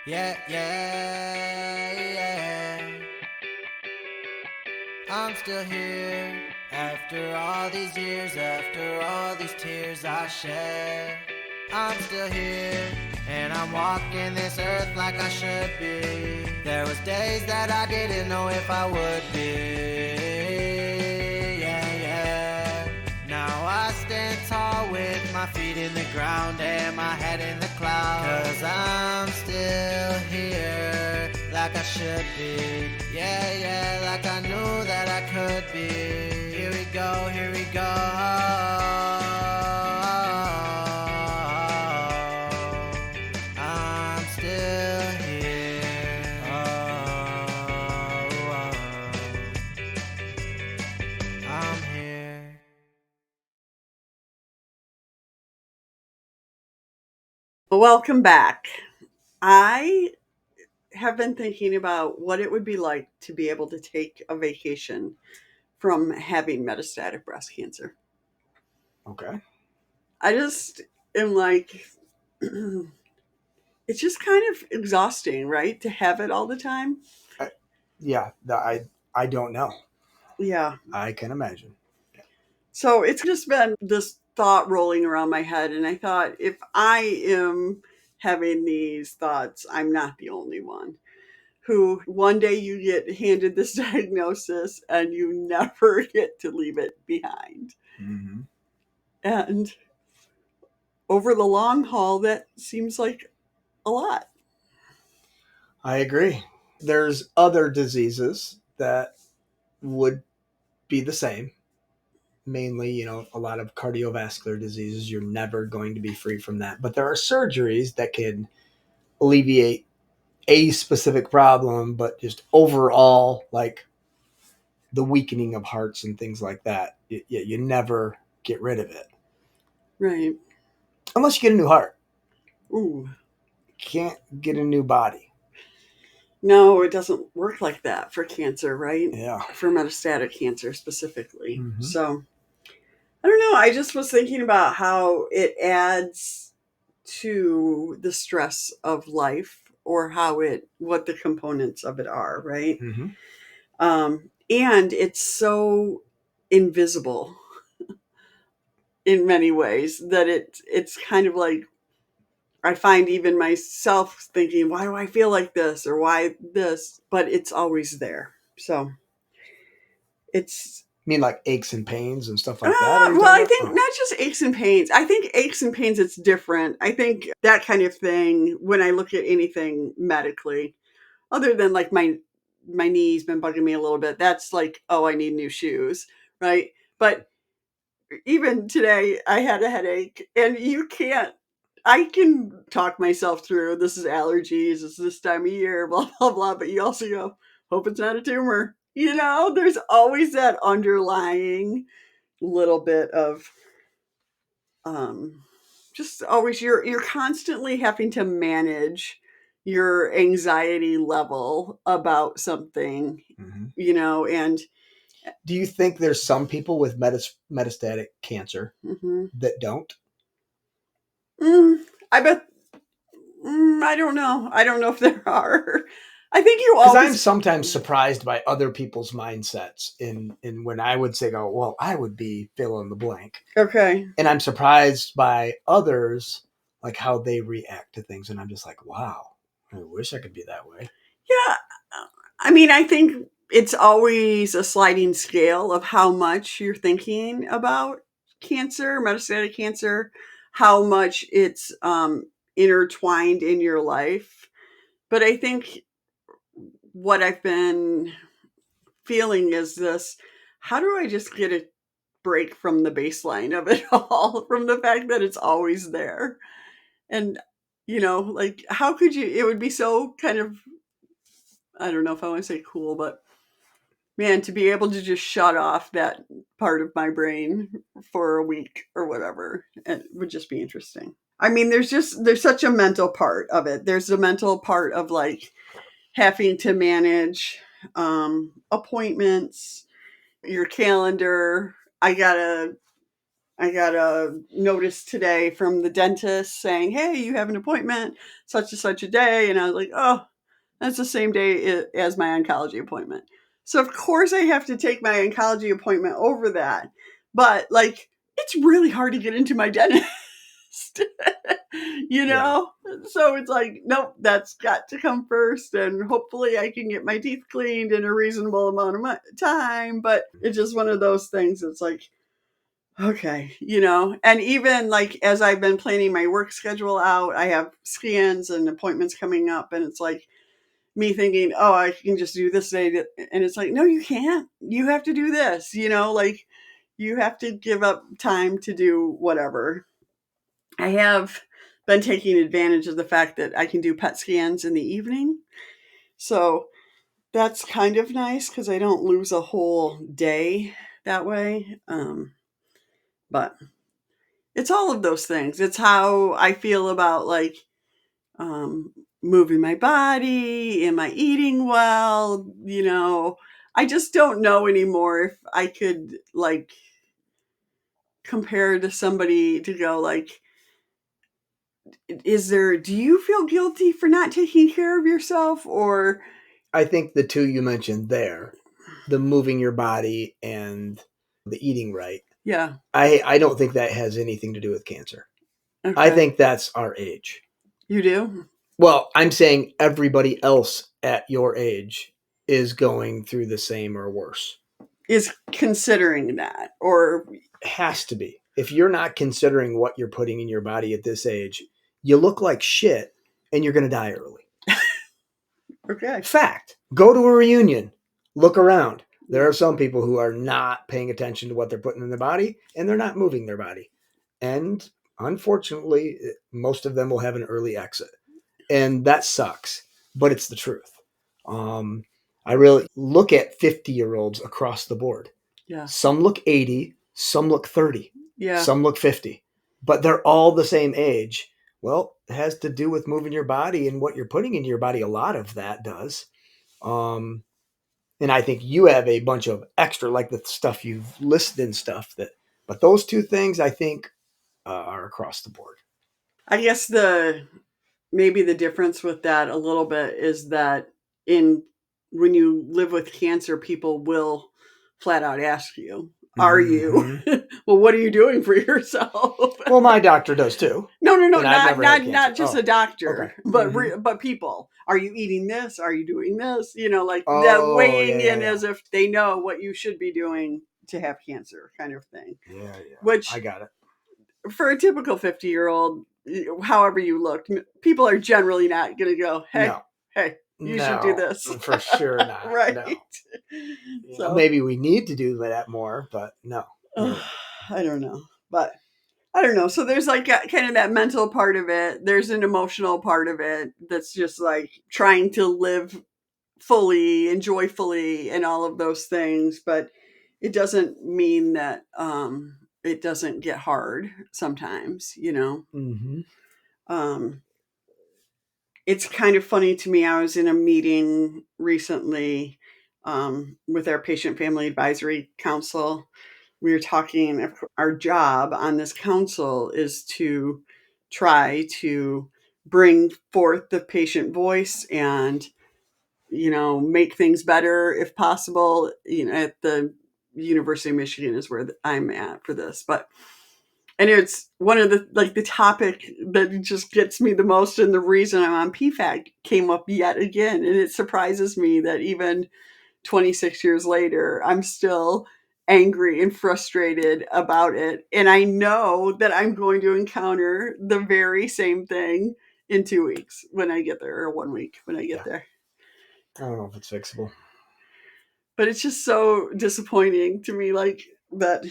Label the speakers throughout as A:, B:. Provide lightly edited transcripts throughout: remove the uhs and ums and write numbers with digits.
A: Yeah, yeah, yeah. I'm still here after all these years, after all these tears I shed. I'm still here and I'm walking this earth like I should be. There was days that I didn't know if I would be. Yeah, yeah. Now I stand tall with my feet in the ground and my head in the clouds. 'Cause I'm still here like I should be. Yeah, yeah, like I knew that I could be. Here we go, here we go. I'm still here. I'm here.
B: Welcome back. I have been thinking about what it would be like to be able to take a vacation from having metastatic breast cancer.
C: Okay.
B: I just am like, it's just kind of exhausting, right? To have it all the time.
C: I, yeah, I don't know.
B: Yeah.
C: I can imagine.
B: So it's just been this thought rolling around my head. And I thought, if I am having these thoughts, I'm not the only one. Who one day you get handed this diagnosis and you never get to leave it behind.
C: Hmm.
B: And over the long haul, that seems like a lot.
C: I agree. There's other diseases that would be the same. Mainly, a lot of cardiovascular diseases, you're never going to be free from that. But there are surgeries that can alleviate a specific problem, but just overall, like the weakening of hearts and things like that, you never get rid of it.
B: Right.
C: Unless you get a new heart.
B: Ooh.
C: Can't get a new body.
B: No, it doesn't work like that for cancer, right?
C: Yeah.
B: For metastatic cancer specifically.
C: Mm-hmm.
B: So I don't know. I just was thinking about how it adds to the stress of life, or what the components of it are, right?
C: Mm-hmm.
B: And it's so invisible in many ways that it's kind of like, I find even myself thinking, why do I feel like this, or why this? But it's always there. So it's
C: Mean like aches and pains and stuff like that? Are you
B: well,
C: talking
B: I
C: about?
B: think not just aches and pains. I think aches and pains, it's different. I think that kind of thing, when I look at anything medically, other than like my knee's been bugging me a little bit, that's like, oh, I need new shoes, right? But even today I had a headache, and I can talk myself through, this is allergies, it's this time of year, blah blah blah, but you also go, hope it's not a tumor. There's always that underlying little bit of um just always, you're constantly having to manage your anxiety level about something,
C: Mm-hmm.
B: and
C: Do you think there's some people with metastatic cancer
B: mhm.
C: that don't?
B: I bet. I don't know. I don't know if there are. I think you
C: Because I'm
B: always.
C: sometimes surprised by other people's mindsets in when I would say, "Oh, well, I would be fill in the blank,"
B: Okay.
C: and I'm surprised by others like how they react to things, and I'm just like, "Wow, I wish I could be that way."
B: Yeah. I mean, I think it's always a sliding scale of how much you're thinking about cancer, metastatic cancer, how much it's intertwined in your life. But I think what I've been feeling is this: how do I just get a break from the baseline of it all, from the fact that it's always there? And, like, how could you? It would be so kind of, I don't know if I want to say cool, but man, to be able to just shut off that part of my brain for a week or whatever, it would just be interesting. I mean, there's such a mental part of it. There's the mental part of like having to manage appointments, your calendar. I gotta I got a notice today from the dentist saying, "Hey, you have an appointment such and such a day." And I was like, "Oh, that's the same day as my oncology appointment." So of course I have to take my oncology appointment over that. But like it's really hard to get into my dentist. you
C: Yeah.
B: know? So it's like, nope, that's got to come first and hopefully I can get my teeth cleaned in a reasonable amount of time, but it's just one of those things. It's like, okay, and even like as I've been planning my work schedule out, I have scans and appointments coming up, and it's like me thinking, oh, I can just do this day. And it's like, no, you can't. You have to do this, like you have to give up time to do whatever. I have been taking advantage of the fact that I can do PET scans in the evening. So that's kind of nice because I don't lose a whole day that way. But it's all of those things. It's how I feel about like um, moving my body. Am I eating well? I just don't know anymore if I could like compare to somebody to go like, do you feel guilty for not taking care of yourself? Or
C: I think the two you mentioned there, the moving your body and the eating right,
B: yeah,
C: I don't think that has anything to do with cancer. I
B: okay,
C: think that's our age.
B: you do.
C: Well, I'm saying everybody else at your age is going through the same or worse.
B: Is considering that, or
C: Has to be. If you're not considering what you're putting in your body at this age, you look like shit and you're going to die early.
B: okay,
C: Fact. Go to a reunion. Look around. There are some people who are not paying attention to what they're putting in their body and they're not moving their body. And unfortunately, most of them will have an early exit. And that sucks, but it's the truth. I really look at 50-year-olds across the board.
B: yeah,
C: Some look 80, some look 30,
B: yeah.
C: some look 50, but they're all the same age. Well, it has to do with moving your body and what you're putting into your body. A lot of that does. Um, and I think you have a bunch of extra, like the stuff you've listed and stuff but those two things I think are across the board.
B: I guess maybe the difference with that a little bit is that in when you live with cancer, people will flat out ask you, "Are you?"
C: Mm-hmm.
B: Well, what are you doing for yourself?
C: Well, my doctor does too,
B: No,
C: and I've
B: not
C: never had cancer.
B: not just a
C: Oh, okay.
B: doctor, but
C: Mm-hmm.
B: but people. Are you eating this? Are you doing this? Like that
C: Oh,
B: weighing
C: yeah, yeah,
B: in
C: yeah.
B: as if they know what you should be doing to have cancer, kind of thing.
C: Yeah, yeah. I
B: Which
C: got it.
B: for a typical 50-year-old, however you look, people are generally not going to go,
C: No,
B: hey, you should do
C: no,
B: this.
C: for sure not.
B: Right.
C: No. Yeah,
B: So,
C: maybe we need to do that more, but no.
B: I don't know. But I don't know. So there's like kind of that mental part of it. There's an emotional part of it that's just like trying to live fully and joyfully and all of those things. But it doesn't mean that it doesn't get hard sometimes.
C: Mm-hmm.
B: Um, it's kind of funny to me. I was in a meeting recently with our patient family advisory council. We were talking, our job on this council is to try to bring forth the patient voice and, make things better if possible. At the University of Michigan is where I'm at for this. And it's one of the topic that just gets me the most, and the reason I'm on PFAC came up yet again. And it surprises me that even 26 years later, I'm still angry and frustrated about it. And I know that I'm going to encounter the very same thing in 2 weeks when I get there, or 1 week when I get
C: Yeah.
B: there.
C: I don't know if it's fixable.
B: But it's just so disappointing to me, like that.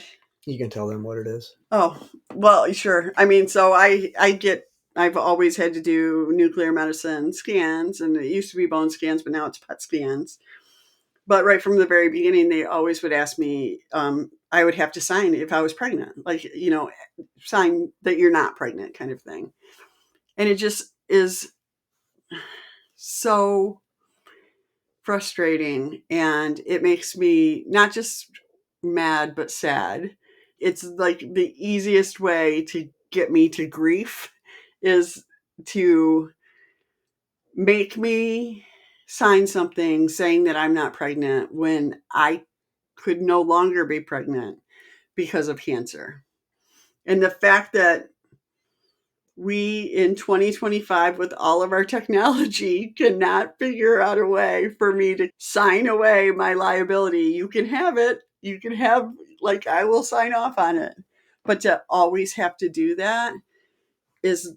C: You can tell them what it is.
B: Oh, well, sure. I mean, so I've always had to do nuclear medicine scans, and it used to be bone scans, but now it's PET scans. But right from the very beginning, they always would ask me, I would have to sign if I was pregnant, like, sign that you're not pregnant, kind of thing. And it just is so frustrating. And it makes me not just mad, but sad. it's like the easiest way to get me to grief is to make me sign something saying that I'm not pregnant when I could no longer be pregnant because of cancer. And the fact that we in 2025 with all of our technology cannot figure out a way for me to sign away my liability. You can have it. You can have, like, I will sign off on it. But to always have to do that is,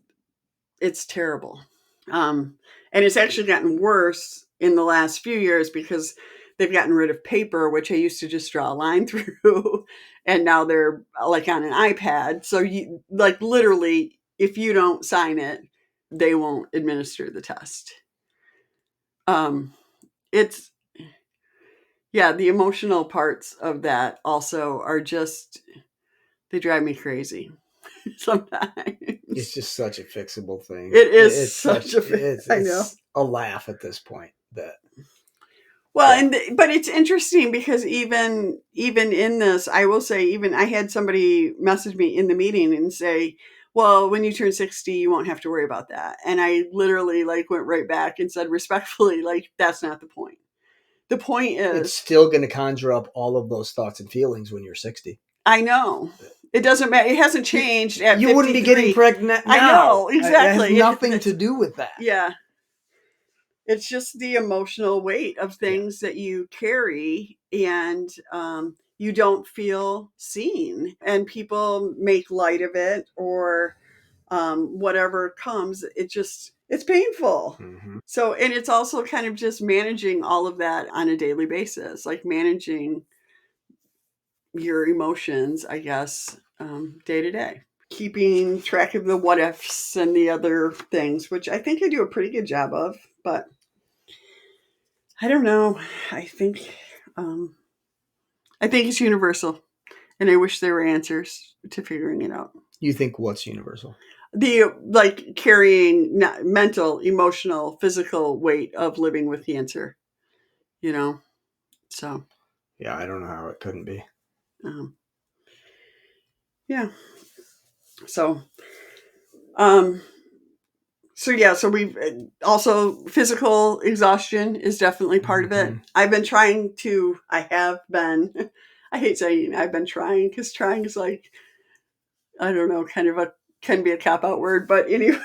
B: it's terrible. And it's actually gotten worse in the last few years because they've gotten rid of paper, which I used to just draw a line through. And now they're like on an iPad. So you, like, literally, if you don't sign it, they won't administer the test. It's, yeah, the emotional parts of that also are just, they drive me crazy sometimes.
C: It's just such a fixable thing.
B: It is
C: It's
B: such a, I know.
C: It's a laugh at this point. That
B: Well, but it's interesting because even in this, I will say, even I had somebody message me in the meeting and say, "Well, when you turn 60, you won't have to worry about that." And I literally like went right back and said respectfully, like, that's not the point. The point
C: it's
B: is,
C: still going to conjure up all of those thoughts and feelings when you're 60.
B: I know. It doesn't matter. It hasn't changed at 53.
C: You wouldn't be getting pregnant now.
B: I know, exactly.
C: It has nothing to do with that.
B: Yeah. It's just the emotional weight of things that you carry, and you don't feel seen, and people make light of it, or whatever comes. It's painful.
C: Mm-hmm.
B: So, and it's also kind of just managing all of that on a daily basis, like managing your emotions, I guess, day to day. Keeping track of the what ifs and the other things, which I think I do a pretty good job of, but I don't know. I think it's universal, and I wish there were answers to figuring it out.
C: You think what's universal?
B: The, like, carrying mental, emotional, physical weight of living with cancer. So
C: yeah, I don't know how it couldn't be.
B: Yeah. So so we've also, physical exhaustion is definitely part of it. I have been, I hate saying I've been trying, because trying is like, I don't know, kind of can be a cop out word, but anyway,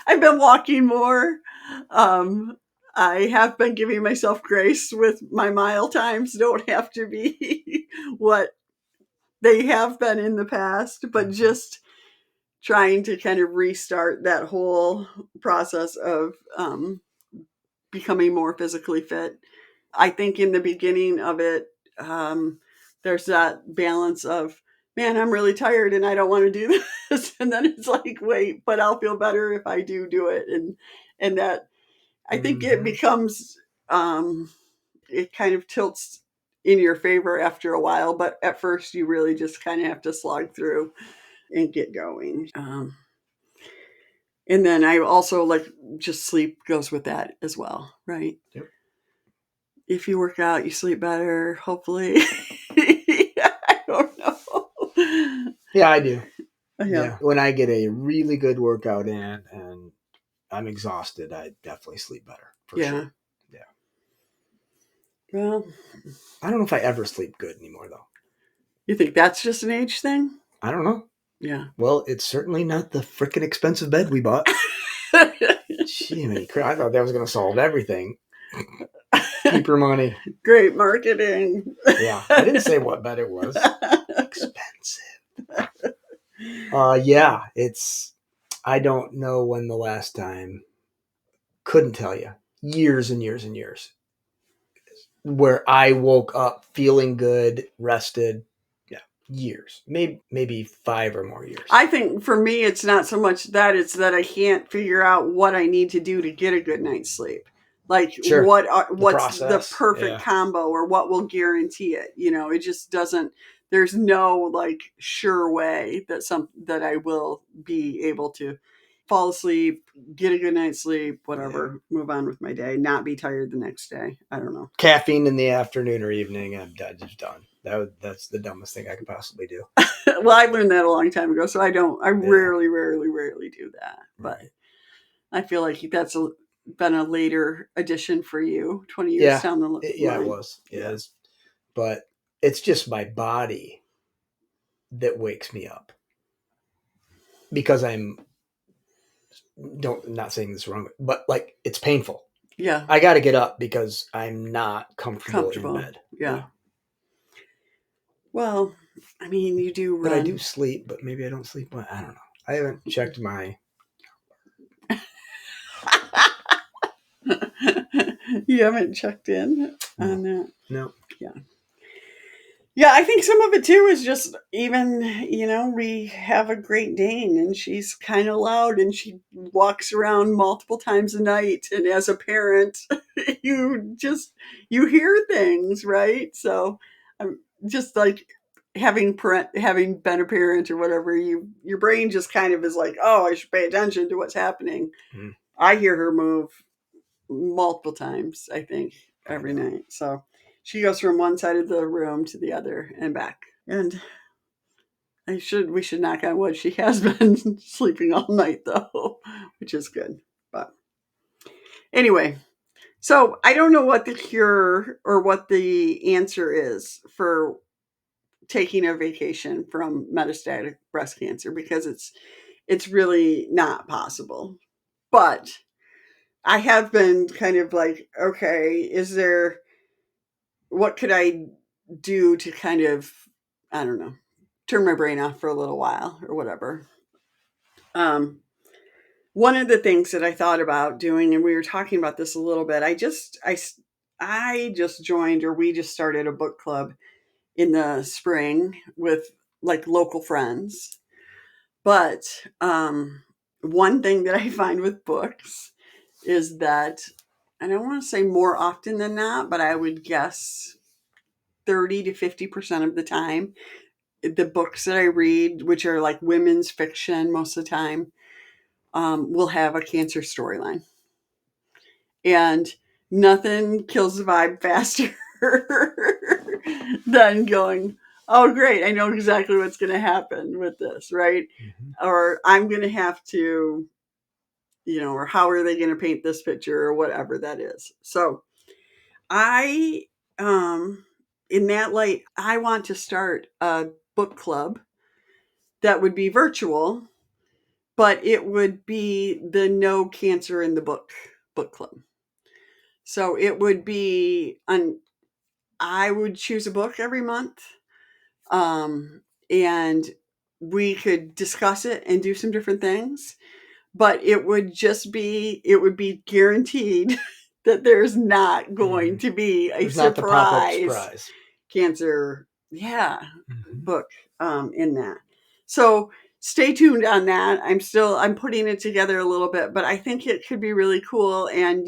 B: I've been walking more. I have been giving myself grace with my mile times. Don't have to be what they have been in the past, but just trying to kind of restart that whole process of becoming more physically fit. I think in the beginning of it, there's that balance of, man, I'm really tired and I don't want to do this. And then it's like, wait, but I'll feel better if I do it. And that, I think it becomes, it kind of tilts in your favor after a while. But at first, you really just kind of have to slog through and get going. And then I also, like, just sleep goes with that as well, right?
C: Yep.
B: If you work out, you sleep better, hopefully. I don't know.
C: Yeah, I do.
B: Yeah.
C: When I get a really good workout in and I'm exhausted, I definitely sleep better. For sure. Yeah.
B: Well,
C: I don't know if I ever sleep good anymore, though.
B: You think that's just an age thing?
C: I don't know.
B: Yeah.
C: Well, it's certainly not the frickin' expensive bed we bought. Gee, I thought that was going to solve everything. Keep your money.
B: Great marketing.
C: Yeah. I didn't say what bed it was. Expensive. Yeah. I don't know when the last time, couldn't tell you. Years and years and years. Where I woke up feeling good, rested. Years, maybe 5 or more years.
B: I think for me, it's not so much that, it's that I can't figure out what I need to do to get a good night's sleep. Like,
C: sure.
B: what's the perfect combo, or what will guarantee it? It just doesn't. There's no, like, sure way that I will be able to. fall asleep, get a good night's sleep, whatever, move on with my day, not be tired the next day. I don't know.
C: Caffeine in the afternoon or evening, I'm just done. That's the dumbest thing I could possibly do.
B: Well, I learned that a long time ago, so I rarely do that. But I feel like that's been a later addition for you, 20 years down the line.
C: Yeah, it was. Yes. But it's just my body that wakes me up. Because not saying this wrong, but like it's painful.
B: Yeah.
C: I got to get up because I'm not comfortable in bed.
B: Yeah. Well, I mean, you do run.
C: But I do sleep, but maybe I don't sleep well. I don't know. I haven't checked my...
B: You haven't checked in on that?
C: No.
B: Yeah. Yeah, I think some of it too is just even, we have a Great Dane and she's kind of loud and she walks around multiple times a night. And as a parent, you hear things, right? So I'm just like having been a parent or whatever, your brain just kind of is like, oh, I should pay attention to what's happening. Mm. I hear her move multiple times, I think, every night. So she goes from one side of the room to the other and back. And we should knock on wood. She has been sleeping all night though, which is good. But anyway, so I don't know what the cure or what the answer is for taking a vacation from metastatic breast cancer, because it's really not possible. But I have been kind of like, okay, what could I do to kind of, I don't know, turn my brain off for a little while or whatever. One of the things that I thought about doing, and we were talking about this a little bit, I just joined, or we just started a book club in the spring with like local friends. But one thing that I find with books is that, I don't want to say more often than not, but I would guess 30 to 50% of the time, the books that I read, which are like women's fiction most of the time, will have a cancer storyline. And nothing kills the vibe faster than going, oh, great, I know exactly what's going to happen with this, right? Mm-hmm. Or I'm going to have to, or how are they going to paint this picture or whatever that is. So in that light, I want to start a book club that would be virtual, but it would be the No Cancer in the Book club. So it would be, I would choose a book every month, and we could discuss it and do some different things, but it would be guaranteed that there's not going to be a surprise cancer book in that. So stay tuned on that. I'm putting it together a little bit, but I think it could be really cool. And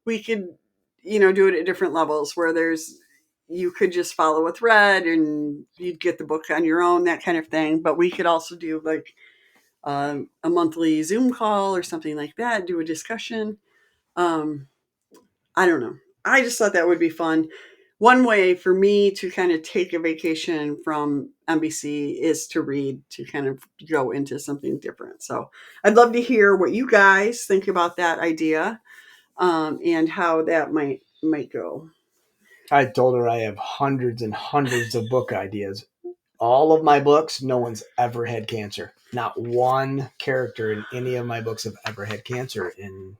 B: we could, do it at different levels where you could just follow a thread and you'd get the book on your own, that kind of thing. But we could also do like a monthly Zoom call or something like that, do a discussion. I don't know. I just thought that would be fun. One way for me to kind of take a vacation from MBC is to read, to kind of go into something different. So I'd love to hear what you guys think about that idea, and how that might go.
C: I told her I have hundreds and hundreds of book ideas. All of my books, no one's ever had cancer. Not one character in any of my books have ever had cancer. And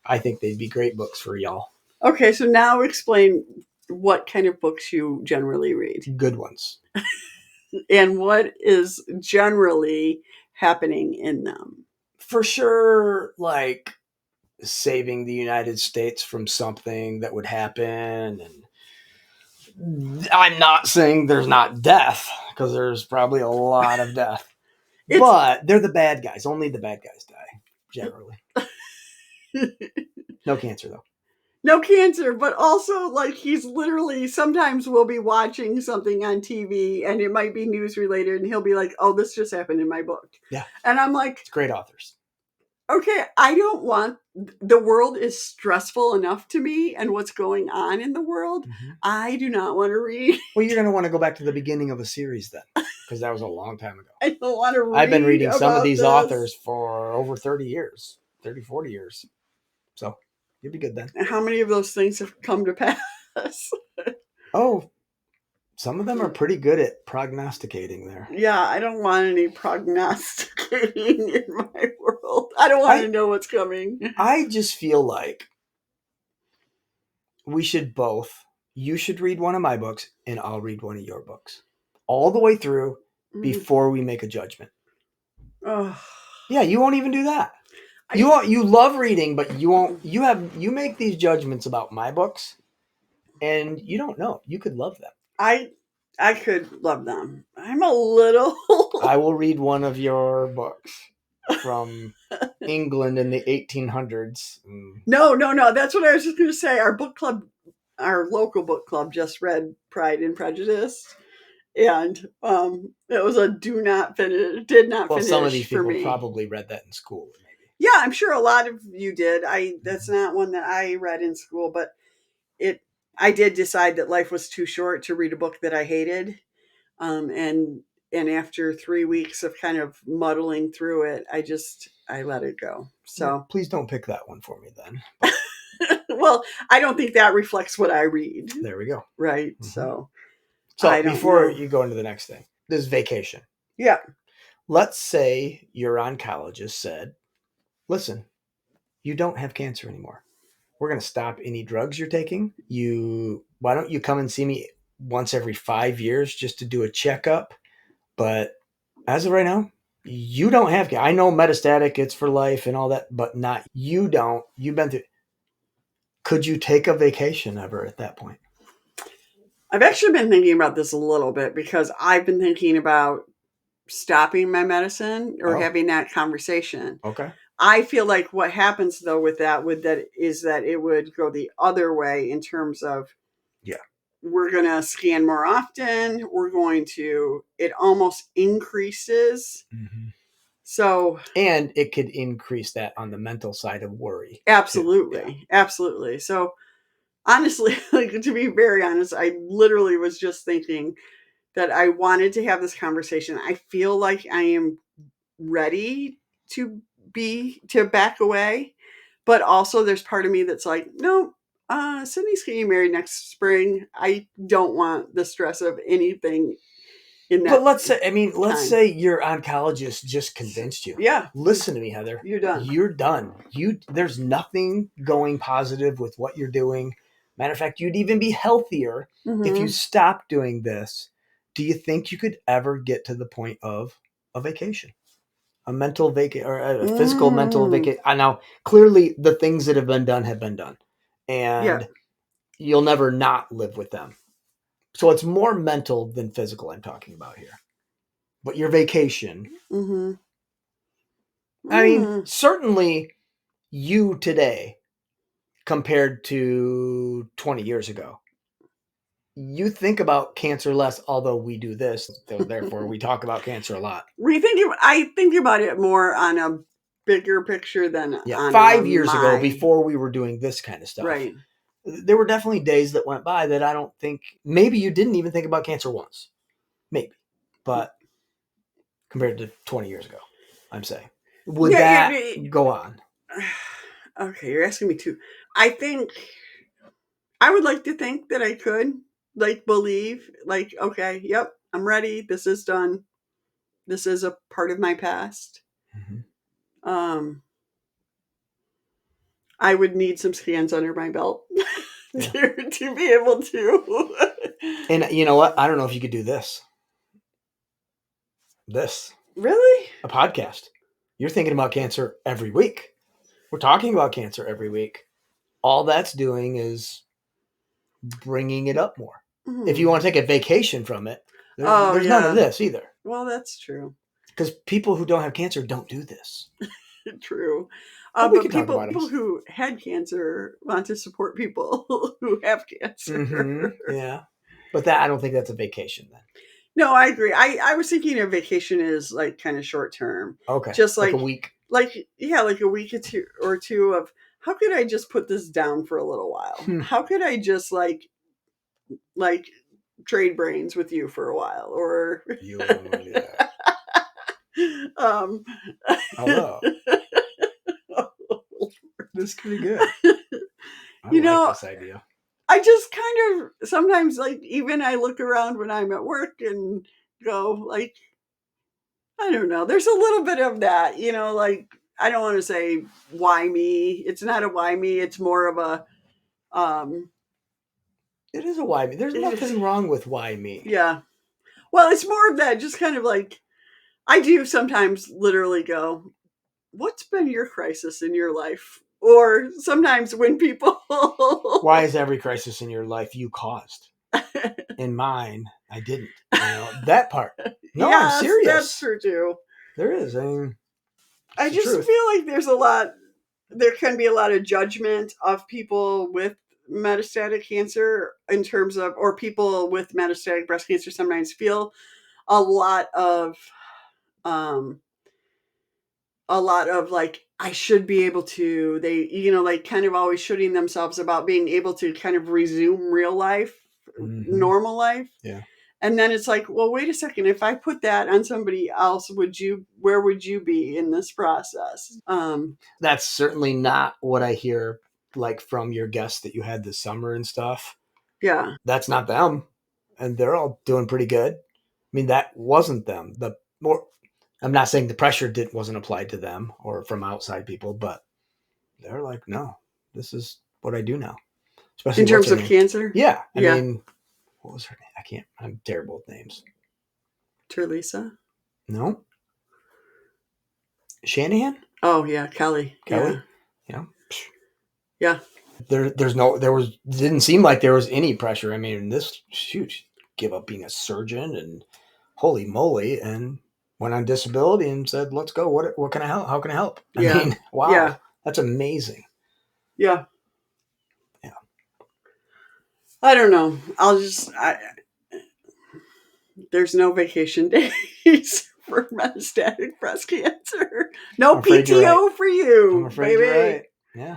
C: I think they'd be great books for y'all.
B: Okay, so now explain what kind of books you generally read.
C: Good ones.
B: And what is generally happening in them?
C: For sure, like saving the United States from something that would happen. And I'm not saying there's not death, because there's probably a lot of death. But they're the bad guys. Only the bad guys die, generally. No cancer, though.
B: No cancer, but also like he's literally, sometimes we'll be watching something on TV and it might be news related and he'll be like, oh, this just happened in my book.
C: Yeah.
B: And I'm like,
C: it's great authors.
B: Okay, I don't want the world is stressful enough to me and what's going on in the world.
C: Mhm.
B: I do not want to read.
C: Well, you're going to want to go back to the beginning of a series then, because that was a long time ago.
B: I don't want to read.
C: I've been reading some of
B: about
C: these
B: this.
C: authors for over 30 years, 30, 40 years. So you'll be good then.
B: And how many of those things have come to pass?
C: Oh, some of them are pretty good at prognosticating there.
B: Yeah, I don't want any prognosticating in my world. I don't want to know what's coming.
C: I just feel like we should both. You should read one of my books, and I'll read one of your books, all the way through before we make a judgment.
B: Oh.
C: Yeah, you won't even do that. You love reading, but you won't. You make these judgments about my books, and you don't know. You could love them.
B: I could love them. I'm a little.
C: I will read one of your books from England in the 1800s.
B: No. That's what I was just going to say. Our book club, our local book club, just read Pride and Prejudice, and it was a did not finish.
C: Well, some of these
B: for
C: people
B: me.
C: probably read that in school, maybe.
B: Yeah, I'm sure a lot of you did. That's not one that I read in school, but I did decide that life was too short to read a book that I hated, and after 3 weeks of kind of muddling through it, I let it go. So
C: please don't pick that one for me then.
B: Well, I don't think that reflects what I read.
C: There we go.
B: Right.
C: Mm-hmm.
B: So
C: before you go into the next thing, this vacation.
B: Yeah.
C: Let's say your oncologist said, listen, you don't have cancer anymore. We're going to stop any drugs you're taking. Why don't you come and see me once every 5 years just to do a checkup? But as of right now, you don't have cancer. I know metastatic, it's for life and all that, but not you don't. You've been through. Could you take a vacation ever at that point?
B: I've actually been thinking about this a little bit because I've been thinking about stopping my medicine or having that conversation.
C: Okay.
B: I feel like what happens though with that is that it would go the other way in terms of we're going to scan more often. It almost increases.
C: Mm-hmm.
B: So,
C: and it could increase that on the mental side of worry.
B: Absolutely. Yeah. Absolutely. So honestly, to be very honest, I literally was just thinking that I wanted to have this conversation. I feel like I am ready to back away, but also there's part of me that's like, no, Sydney's getting married next spring. I don't want the stress of anything in that.
C: But let's say your oncologist just convinced you.
B: Yeah.
C: Listen to me, Heather.
B: You're done.
C: You're done. There's nothing going positive with what you're doing. Matter of fact, you'd even be healthier if you stopped doing this. Do you think you could ever get to the point of a vacation? A mental vacation or a physical mental vacation? Now, clearly the things that have been done. And you'll never not live with them. So it's more mental than physical I'm talking about here. But your vacation.
B: Mm-hmm.
C: I mean, certainly you today compared to 20 years ago, you think about cancer less, although we do this. Therefore, we talk about cancer a lot.
B: I think about it more on a bigger picture than on
C: 5 years ago, before we were doing this kind of stuff.
B: Right.
C: There were definitely days that went by that I don't think, maybe you didn't even think about cancer once. Maybe. But compared to 20 years ago, I'm saying. Would that go on?
B: Okay, you're asking me to. I think I would like to think that I could, believe, okay, yep, I'm ready. This is done. This is a part of my past. Mm-hmm. I would need some scans under my belt to be able to.
C: And you know what? I don't know if you could do this.
B: Really?
C: A podcast. You're thinking about cancer every week. We're talking about cancer every week. All that's doing is bringing it up more. Mm-hmm. If you want to take a vacation from it, there's none of this either.
B: Well, that's true.
C: Because people who don't have cancer don't do this.
B: True. But people who had cancer want to support people who have cancer.
C: Mm-hmm. Yeah. But I don't think that's a vacation then.
B: No, I agree. I was thinking a vacation is kind of short term.
C: Okay.
B: Just
C: like a week.
B: like like a week or two of how could I just put this down for a little while? How could I just like trade brains with you for a while, or
C: Yeah.
B: um,
C: Although this could be good. I
B: you
C: like
B: know,
C: this idea.
B: I just kind of sometimes like even I look around when I'm at work and go like I don't know. There's a little bit of that, like I don't want to say why me. It's not a why me. It's more of a um
C: It is a why me. There's nothing wrong with why me.
B: yeah. Well, it's more of that just kind of like I do sometimes literally go, "What's been your crisis in your life?" Or sometimes when people
C: Why is every crisis in your life you caused? In mine, I didn't. That part. No, I'm
B: yes,
C: serious.
B: that's true too.
C: There is. I mean,
B: I
C: the
B: just
C: truth.
B: feel like there can be a lot of judgment of people with metastatic cancer in terms of, or people with metastatic breast cancer sometimes feel a lot of, um, like, I should be able to, like kind of always shooting themselves about being able to kind of resume real life, normal life.
C: Yeah.
B: And then it's like, well, wait a second. If I put that on somebody else, where would you be in this process?
C: That's certainly not what I hear like from your guests that you had this summer and stuff.
B: Yeah.
C: That's not them. And they're all doing pretty good. I mean, that wasn't them. I'm not saying the pressure wasn't applied to them or from outside people, but they're like, no, this is what I do now. Especially
B: In terms of cancer?
C: Yeah. I
B: Yeah.
C: mean, what was her name? I'm terrible with names.
B: Terlisa?
C: No. Shanahan?
B: Oh, yeah. Kelly.
C: Kelly?
B: Yeah.
C: Yeah.
B: Yeah.
C: Didn't seem like there was any pressure. I mean, this, shoot, give up being a surgeon and holy moly, and went on disability and said, let's go. What can I help? How can I help? I
B: Yeah.
C: mean, wow.
B: Yeah.
C: That's amazing.
B: Yeah.
C: Yeah.
B: I don't know. There's no vacation days for metastatic breast cancer. No
C: I'm afraid you're
B: PTO
C: right.
B: for you,
C: I'm afraid
B: baby.
C: you're right. Yeah.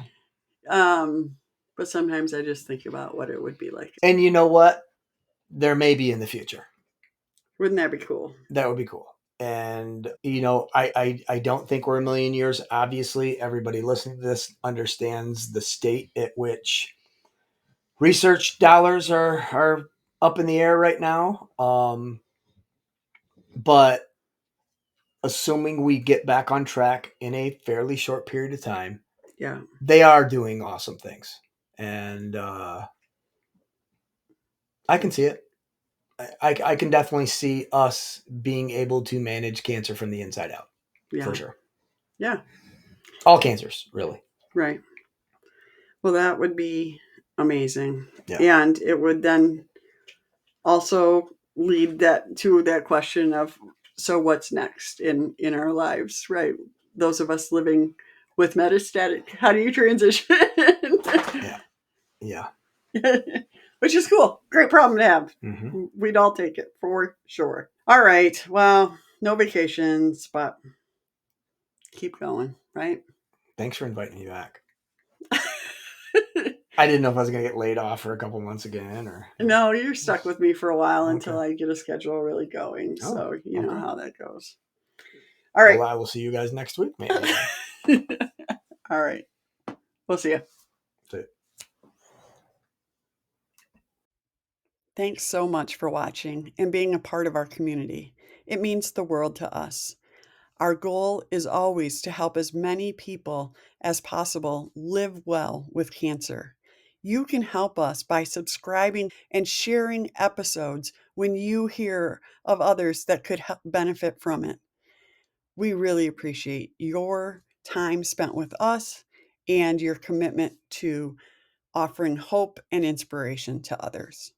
B: But sometimes I just think about what it would be like.
C: And you know what? There may be in the future.
B: Wouldn't that be cool?
C: That would be cool. And, I don't think we're a million years. Obviously, everybody listening to this understands the state at which research dollars are up in the air right now. But assuming we get back on track in a fairly short period of time,
B: Yeah.
C: they are doing awesome things. And I can see it. I can definitely see us being able to manage cancer from the inside out.
B: Yeah.
C: For sure.
B: Yeah.
C: All cancers, really.
B: Right. Well, that would be amazing.
C: Yeah.
B: And it would then also lead that question of, so what's next in our lives, right? Those of us living with metastatic, how do you transition?
C: Yeah.
B: Which is cool. Great problem to have.
C: Mm-hmm.
B: We'd all take it for sure. All right. Well, no vacations, but keep going, right?
C: Thanks for inviting me back. I didn't know if I was going to get laid off for a couple months again, or
B: No, you're stuck with me for a while until
C: Okay.
B: I get a schedule really going. So you know
C: okay.
B: how that goes. All right.
C: Well, I will see you guys next week, maybe.
B: All right. We'll see you.
C: See ya.
B: Thanks so much for watching and being a part of our community. It means the world to us. Our goal is always to help as many people as possible live well with cancer. You can help us by subscribing and sharing episodes when you hear of others that could benefit from it. We really appreciate your time spent with us and your commitment to offering hope and inspiration to others.